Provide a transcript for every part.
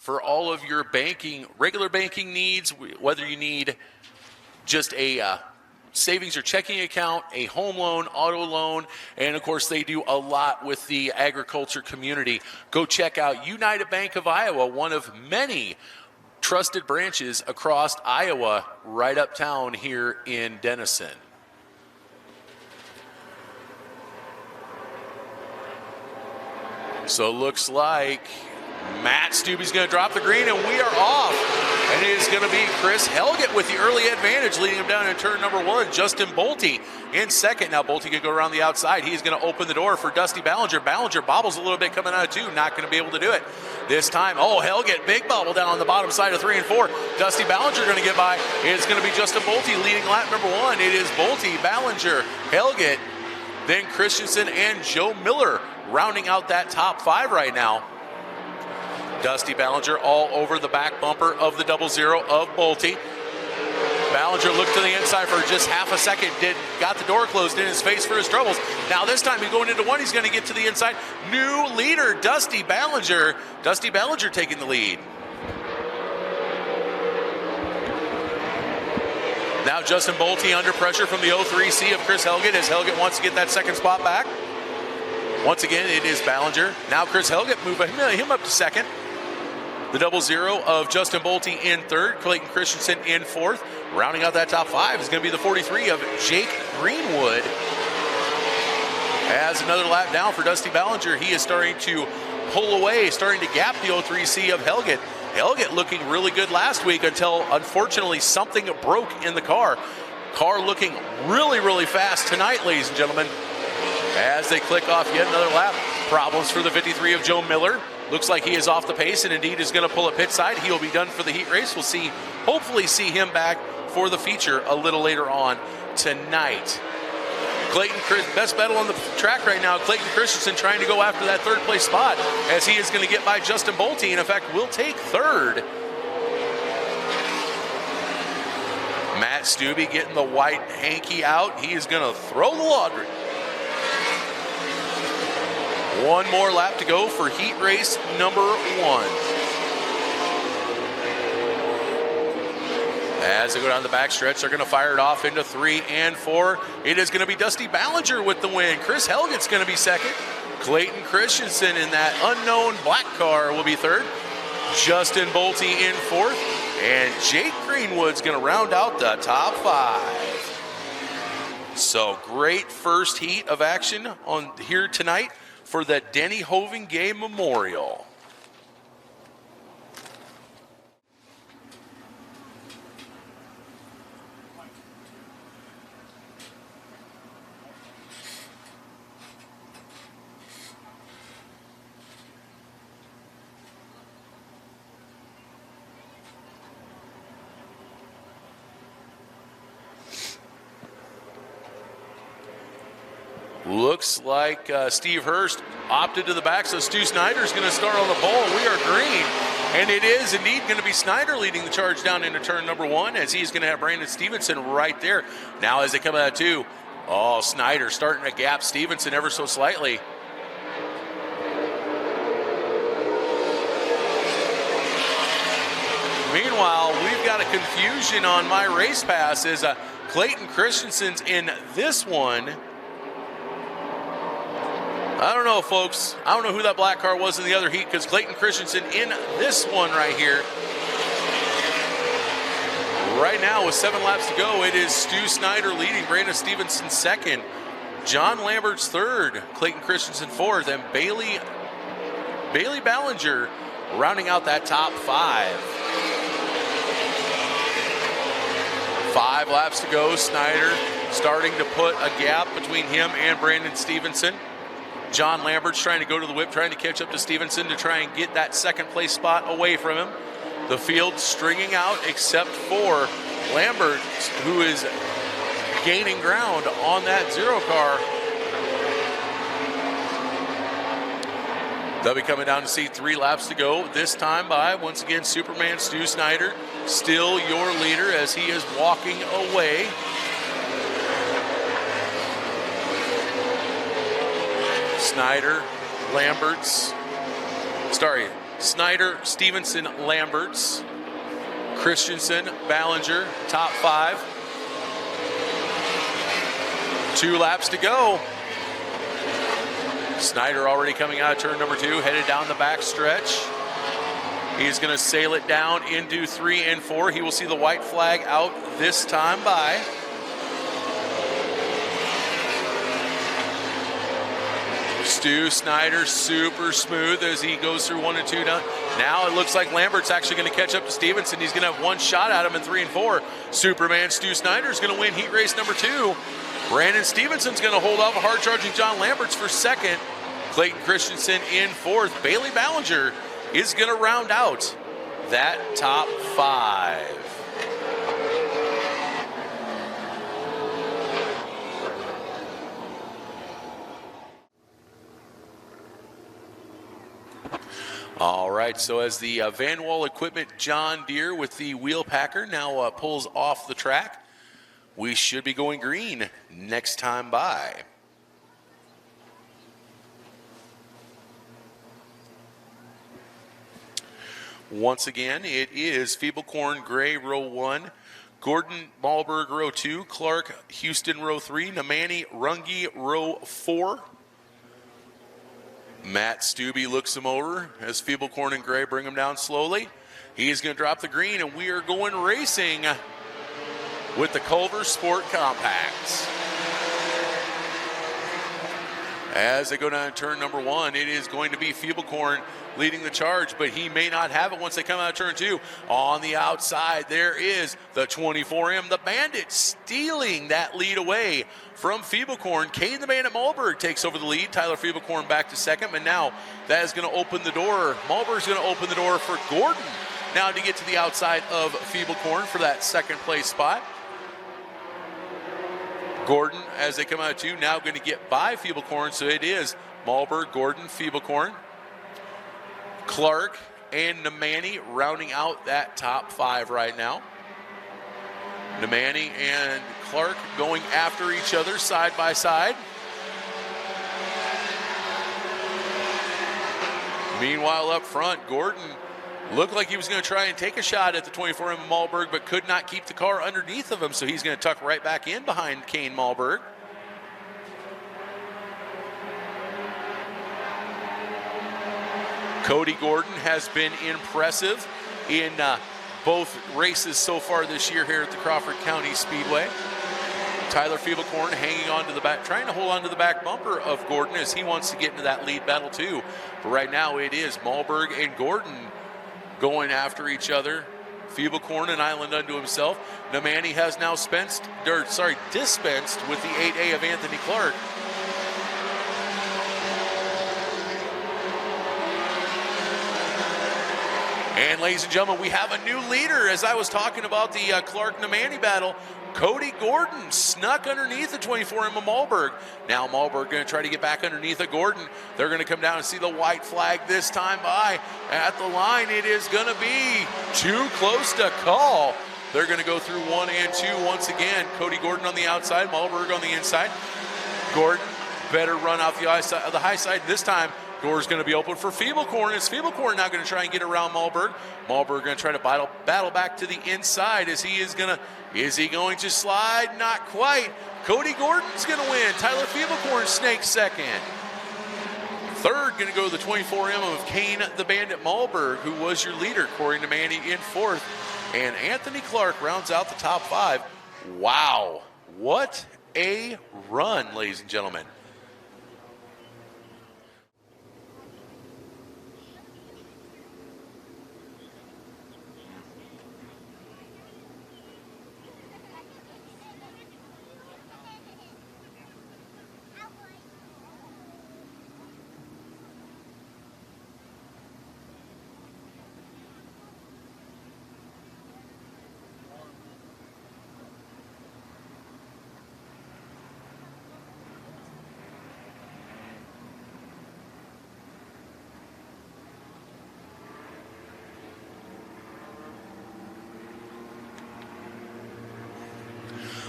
for all of your regular banking needs, whether you need just a savings or checking account, a home loan, auto loan, and of course they do a lot with the agriculture community. Go check out United Bank of Iowa, one of many trusted branches across Iowa, right uptown here in Denison. So looks like Matt Stubbe's going to drop the green, and we are off. And it is going to be Chris Helgett with the early advantage, leading him down in turn number 1. Justin Bolte in second. Now Bolte can go around the outside. He's going to open the door for Dusty Ballinger. Ballinger bobbles a little bit coming out of 2. Not going to be able to do it this time. Oh, Helgett, big bobble down on the bottom side of 3 and 4. Dusty Ballinger going to get by. It's going to be Justin Bolte leading lap number 1. It is Bolte, Ballinger, Helgett, then Christensen and Joe Miller rounding out that top 5 right now. Dusty Ballinger all over the back bumper of the 00 of Bolte. Ballinger looked to the inside for just half a second, got the door closed in his face for his troubles. Now this time he's going into 1, he's going to get to the inside. New leader, Dusty Ballinger. Dusty Ballinger taking the lead. Now Justin Bolte under pressure from the 03C of Chris Helgett as Helgett wants to get that second spot back. Once again, it is Ballinger. Now Chris Helgett moving him up to second. The 00 of Justin Bolte in third. Clayton Christensen in fourth. Rounding out that top 5 is going to be the 43 of Jake Greenwood. As another lap down for Dusty Ballinger, he is starting to pull away, starting to gap the 03C of Helgett. Helgett looking really good last week until, unfortunately, something broke in the car. Car looking really, really fast tonight, ladies and gentlemen. As they click off yet another lap. Problems for the 53 of Joe Miller. Looks like he is off the pace and indeed is going to pull at pit side. He'll be done for the heat race. We'll hopefully see him back for the feature a little later on tonight. Best battle on the track right now. Clayton Christensen trying to go after that third place spot as he is going to get by Justin Bolte and in fact will take third. Matt Stubbe getting the white hanky out. He is going to throw the laundry. One more lap to go for heat race number 1. As they go down the backstretch, they're going to fire it off into 3 and 4. It is going to be Dusty Ballinger with the win. Chris Helgett's going to be second. Clayton Christensen in that unknown black car will be third. Justin Bolte in fourth. And Jake Greenwood's going to round out the top 5. So great first heat of action on here tonight for the Denny Hoving Memorial. Looks like Steve Hurst opted to the back, so Stu Snyder's going to start on the pole. We are green, and it is indeed going to be Snyder leading the charge down into turn number 1 as he's going to have Brandon Stevenson right there. Now as they come out of 2, Snyder starting to gap Stevenson ever so slightly. Meanwhile, we've got a confusion on my race pass as Clayton Christensen's in this one. I don't know, folks. I don't know who that black car was in the other heat because Clayton Christensen in this one right here. Right now with 7 laps to go, it is Stu Snyder leading, Brandon Stevenson second, John Lambert's third, Clayton Christensen fourth, and Bailey Ballinger rounding out that top 5. 5 laps to go. Snyder starting to put a gap between him and Brandon Stevenson. John Lambert's trying to go to the whip, trying to catch up to Stevenson to try and get that second place spot away from him. The field stringing out except for Lambert, who is gaining ground on that 0 car. They'll be coming down to see 3 laps to go. This time by, once again, Superman Stu Snyder, still your leader as he is walking away. Snyder, Snyder, Stevenson, Lamberts, Christensen, Ballinger, top 5. 2 laps to go. Snyder already coming out of turn number 2, headed down the back stretch. He's going to sail it down into 3 and 4. He will see the white flag out this time by. Stu Snyder super smooth as he goes through 1 and 2 down. Now it looks like Lambert's actually going to catch up to Stevenson. He's going to have 1 shot at him in 3 and 4. Superman Stu Snyder is going to win heat race number 2. Brandon Stevenson's going to hold off a hard-charging John Lamberts for 2nd. Clayton Christensen in 4th. Bailey Ballinger is going to round out that top 5. All right, so as the Van Wall Equipment John Deere with the wheel packer now pulls off the track, we should be going green next time by. Once again, it is Feeblecorn Gray row 1, Gordon Malberg row 2, Clark Houston row 3, Namani Runge row 4. Matt Stubbe looks him over as Feeblecorn and Gray bring him down slowly. He's going to drop the green, and we are going racing with the Culver Sport Compacts. As they go down to turn number 1, it is going to be Feeblecorn leading the charge, but he may not have it once they come out of turn 2. On the outside, there is the 24M, the Bandit, stealing that lead away from Feeblecorn. Kane the Bandit Malberg takes over the lead. Tyler Feeblecorn back to 2nd, but now that is going to open the door. Malberg's going to open the door for Gordon now to get to the outside of Feeblecorn for that 2nd place spot. Gordon, as they come out of 2, now going to get by Feeblecorn, so it is Malberg, Gordon, Feeblecorn, Clark, and Namani rounding out that top 5 right now. Namani and Clark going after each other side by side. Meanwhile, up front, Gordon looked like he was going to try and take a shot at the 24M Malberg, but could not keep the car underneath of him, so he's going to tuck right back in behind Kane Malberg. Cody Gordon has been impressive in both races so far this year here at the Crawford County Speedway. Tyler Feeblecorn hanging on to the back, trying to hold on to the back bumper of Gordon as he wants to get into that lead battle too. But right now it is Malberg and Gordon going after each other. Feeblecorn an island unto himself. Namani has now dispensed with the 8A of Anthony Clark. And ladies and gentlemen, we have a new leader. As I was talking about the Clark-Namani battle, Cody Gordon snuck underneath the 24M of Malberg. Now Malberg going to try to get back underneath of Gordon. They're going to come down and see the white flag this time by. At the line, it is going to be too close to call. They're going to go through 1 and 2 once again. Cody Gordon on the outside, Malberg on the inside. Gordon better run off the high side. This time, door's going to be open for Feeblecorn. Is Feeblecorn now going to try and get around Malberg? Malberg going to try to battle back to the inside as he is going to slide? Not quite. Cody Gordon's going to win. Tyler Feeblecorn snakes 2nd. 3rd going to go to the 24M of Kane the Bandit Malberg, who was your leader. Corey Namani in 4th. And Anthony Clark rounds out the top 5. Wow. What a run, ladies and gentlemen.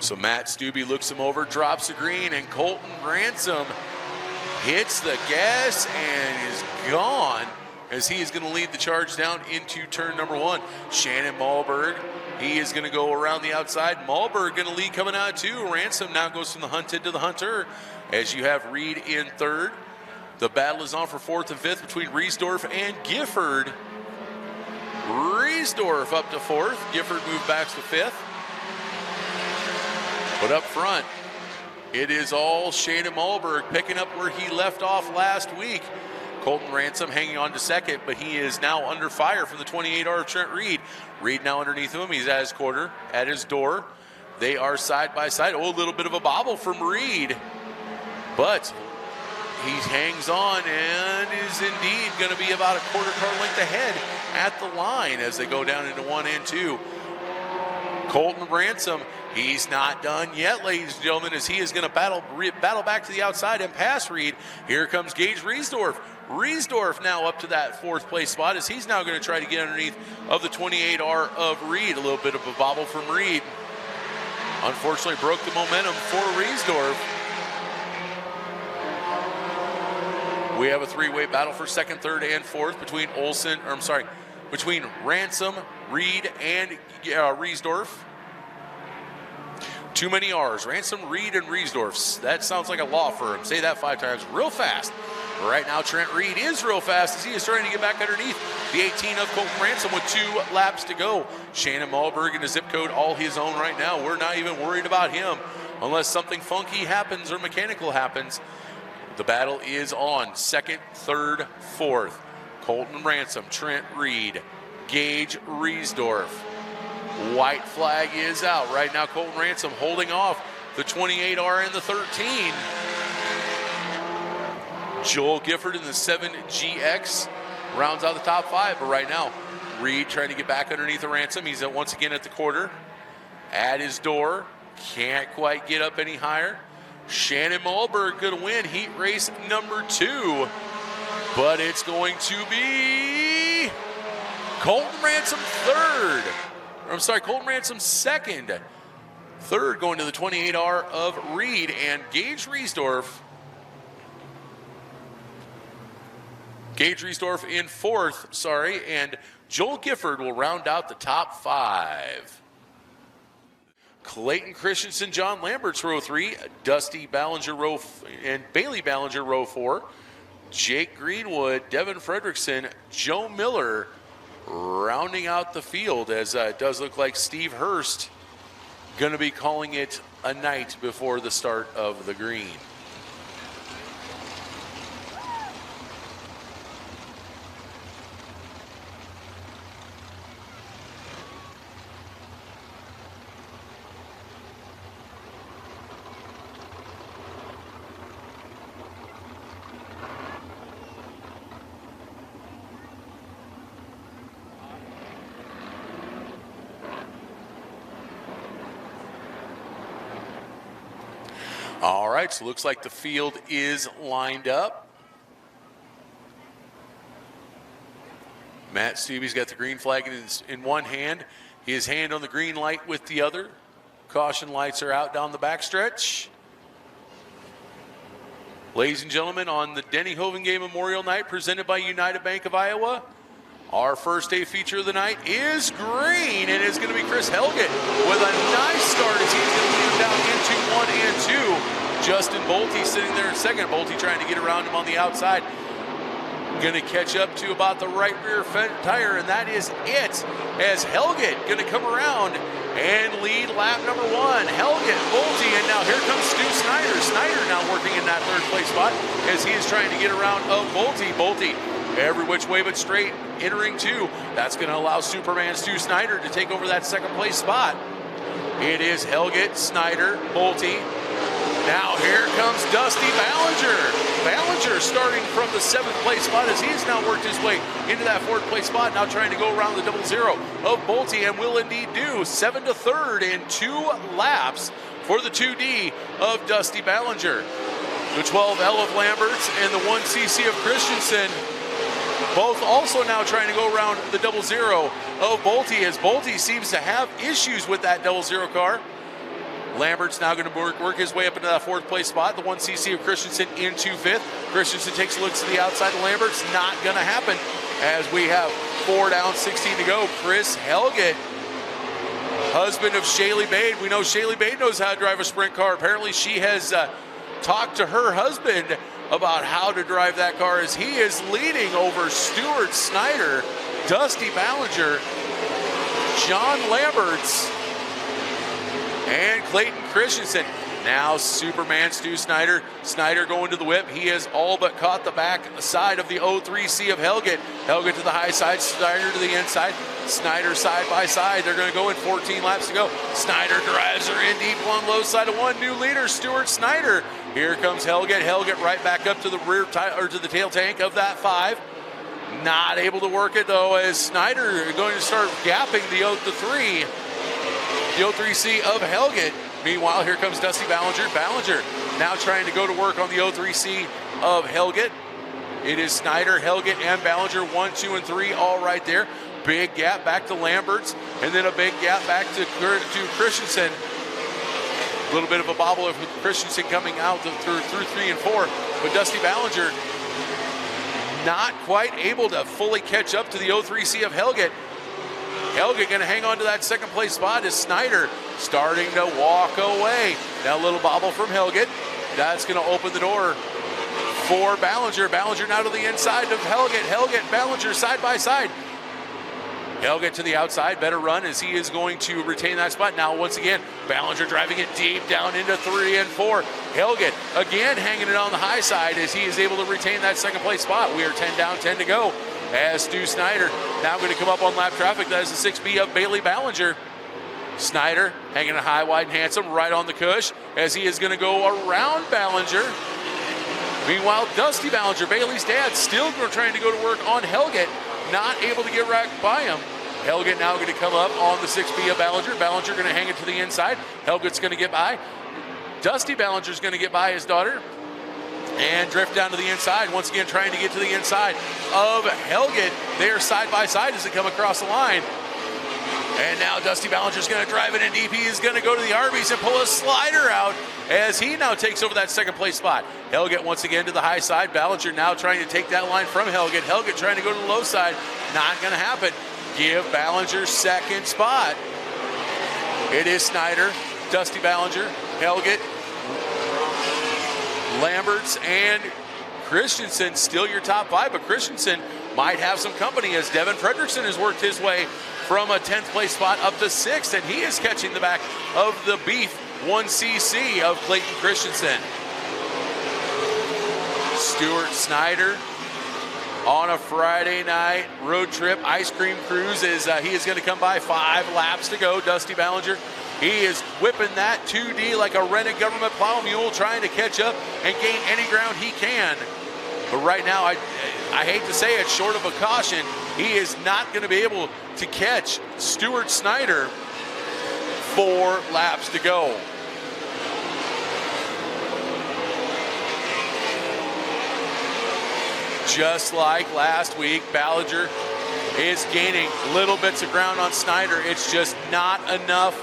So Matt Stubbe looks him over, drops the green, and Colton Ransom hits the gas and is gone as he is going to lead the charge down into turn number 1. Shannon Malberg, he is going to go around the outside. Malberg going to lead coming out too. Ransom now goes from the hunted to the hunter, as you have Reed in third. The battle is on for 4th and 5th between Riesdorf and Gifford. Riesdorf up to 4th. Gifford moved back to 5th. But up front, it is all Shannon Malberg picking up where he left off last week. Colton Ransom hanging on to 2nd, but he is now under fire from the 28R of Trent Reed. Reed now underneath him. He's at his quarter, at his door. They are side by side. Oh, a little bit of a bobble from Reed. But he hangs on and is indeed going to be about a quarter car length ahead at the line as they go down into 1 and 2. Colton Ransom, he's not done yet, ladies and gentlemen, as he is going to battle back to the outside and pass Reed. Here comes Gage Riesdorf. Riesdorf now up to that 4th place spot as he's now going to try to get underneath of the 28R of Reed. A little bit of a bobble from Reed. Unfortunately broke the momentum for Riesdorf. We have a 3-way battle for 2nd, 3rd, and 4th between Ransom, Reed, and Riesdorf. Too many R's. Ransom, Reed, and Riesdorf. That sounds like a law firm. Say that 5 times real fast. Right now, Trent Reed is real fast as he is trying to get back underneath the 18 of Colton Ransom with 2 laps to go. Shannon Malberg in a zip code all his own right now. We're not even worried about him unless something funky happens or mechanical happens. The battle is on. 2nd, 3rd, 4th. Colton Ransom, Trent Reed, Gage Riesdorf. White flag is out. Right now, Colton Ransom holding off the 28R and the 13. Joel Gifford in the 7GX rounds out the top 5. But right now, Reed trying to get back underneath the Ransom. He's once again at the quarter. At his door. Can't quite get up any higher. Shannon Malberg going to win heat race number 2. But it's going to be Colton Ransom 3rd. Colton Ransom 2nd. 3rd going to the 28R of Reed and Gage Riesdorf. Gage Riesdorf in 4th, and Joel Gifford will round out the top 5. Clayton Christensen, John Lambert's row 3, Dusty Ballinger and Bailey Ballinger row 4, Jake Greenwood, Devin Fredrickson, Joe Miller rounding out the field, as it does look like Steve Hurst going to be calling it a night before the start of the green. All right, so looks like the field is lined up. Matt Stubbe's got the green flag in one hand. His hand on the green light with the other. Caution lights are out down the backstretch. Ladies and gentlemen, on the Denny Hovingay Memorial Night presented by United Bank of Iowa, our first day feature of the night is green, and it's going to be Chris Helgett with a nice start as he's going to lead him down into 1 and 2. Justin Bolte sitting there in 2nd. Bolte trying to get around him on the outside. Going to catch up to about the right rear tire, and that is it. As Helgett going to come around and lead lap number 1. Helgett, Bolte, and now here comes Stu Snyder. Snyder now working in that 3rd place spot as he is trying to get around Bolte. Bolte every which way but straight, entering 2. That's going to allow Superman Stu Snyder to take over that 2nd place spot. It is Helgett, Snyder, Bolte. Now here comes Dusty Ballinger. Ballinger starting from the 7th place spot as he's now worked his way into that 4th place spot. Now trying to go around the 0-0 of Bolte, and will indeed do. 7 to 3rd in 2 laps for the 2D of Dusty Ballinger. The 12L of Lamberts and the 1cc of Christensen, both also now trying to go around the 0-0 of Bolte, as Bolte seems to have issues with that 0-0 car. Lambert's now going to work his way up into that 4th place spot. The 1cc of Christensen into 5th. Christensen takes a look to the outside of Lambert's. Not going to happen as we have 4 down, 16 to go. Chris Helget, husband of Shaylee Bade. We know Shaylee Bade knows how to drive a sprint car. Apparently she has talked to her husband about how to drive that car as he is leading over Stuart Snyder, Dusty Ballinger, John Lamberts, and Clayton Christensen. Now Superman Stu Snyder. Snyder going to the whip. He has all but caught the back side of the 03C of Helget. Helget to the high side, Snyder to the inside. Snyder side by side. They're going to go in 14 laps to go. Snyder drives her in deep on low side of one. New leader, Stuart Snyder. Here comes Helget. Helget right back up to the rear or to the tail tank of that 5. Not able to work it though, as Snyder going to start gapping the 03C of Helget. Meanwhile, here comes Dusty Ballinger. Ballinger now trying to go to work on the 03C of Helget. It is Snyder, Helget, and Ballinger, 1, 2, and 3, all right there. Big gap back to Lamberts, and then a big gap back to Christensen. A little bit of a bobble of Christensen coming out through 3 and 4, but Dusty Ballinger not quite able to fully catch up to the 03C of Helget. Helget going to hang on to that second place spot as Snyder starting to walk away. Now a little bobble from Helget. That's going to open the door for Ballinger. Ballinger now to the inside of Helget. Helget, Ballinger side by side. Helget to the outside, better run as he is going to retain that spot. Now once again, Ballinger driving it deep down into 3 and 4. Helget again hanging it on the high side as he is able to retain that second place spot. We are 10 down, 10 to go. As Stu Snyder now going to come up on lap traffic. That is the 6B of Bailey Ballinger. Snyder hanging it high, wide, and handsome right on the cush as he is going to go around Ballinger. Meanwhile, Dusty Ballinger, Bailey's dad, still trying to go to work on Helget, not able to get right by him. Helget now going to come up on the 6B of Ballinger. Ballinger going to hang it to the inside. Helget's going to get by. Dusty Ballinger's going to get by his daughter and drift down to the inside. Once again, trying to get to the inside of Helget. They are side by side as they come across the line. And now Dusty Ballinger's going to drive it in deep. He is going to go to the Arby's and pull a slider out as he now takes over that second place spot. Helget once again to the high side. Ballinger now trying to take that line from Helget. Helget trying to go to the low side. Not going to happen. Give Ballinger second spot. It is Snyder, Dusty Ballinger, Helget, Lamberts, and Christensen still your top 5, but Christensen might have some company as Devin Fredrickson has worked his way from a 10th place spot up to 6th, and he is catching the back of the Beef 1cc of Clayton Christensen. Stuart Snyder on a Friday night road trip ice cream cruise as he is going to come by 5 laps to go. Dusty Ballinger, he is whipping that 2D like a rented government plow mule, trying to catch up and gain any ground he can. But right now, I hate to say it, short of a caution, he is not going to be able to catch Stuart Snyder. 4 laps to go. Just like last week, Ballinger is gaining little bits of ground on Snyder. It's just not enough.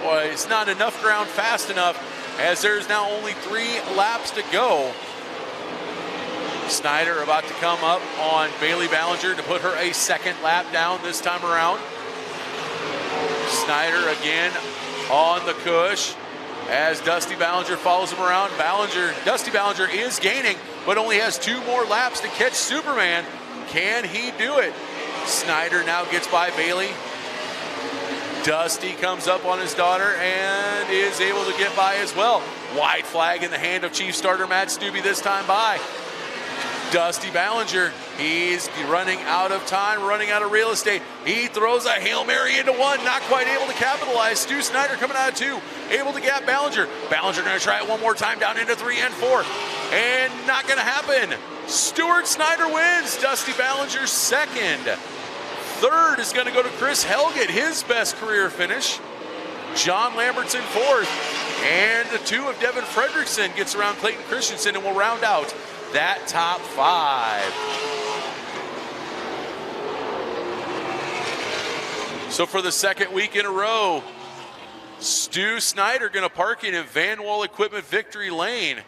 It's not enough ground fast enough as there's now only 3 laps to go. Snyder about to come up on Bailey Ballinger to put her a second lap down this time around. Snyder again on the cush as Dusty Ballinger follows him around. Dusty Ballinger is gaining, but only has 2 more laps to catch Superman. Can he do it? Snyder now gets by Bailey. Dusty comes up on his daughter and is able to get by as well. White flag in the hand of Chief Starter Matt Stubbe this time by. Dusty Ballinger, he's running out of time, running out of real estate. He throws a Hail Mary into 1, not quite able to capitalize. Stu Snyder coming out of 2, able to gap Ballinger. Ballinger going to try it one more time down into 3 and 4, and not going to happen. Stuart Snyder wins. Dusty Ballinger second. Third is going to go to Chris Helget, his best career finish. John Lambert's in 4th, and the 2 of Devin Fredrickson gets around Clayton Christensen and will round out that top 5. So for the second week in a row, Stu Snyder going to park in Van Wall Equipment Victory Lane.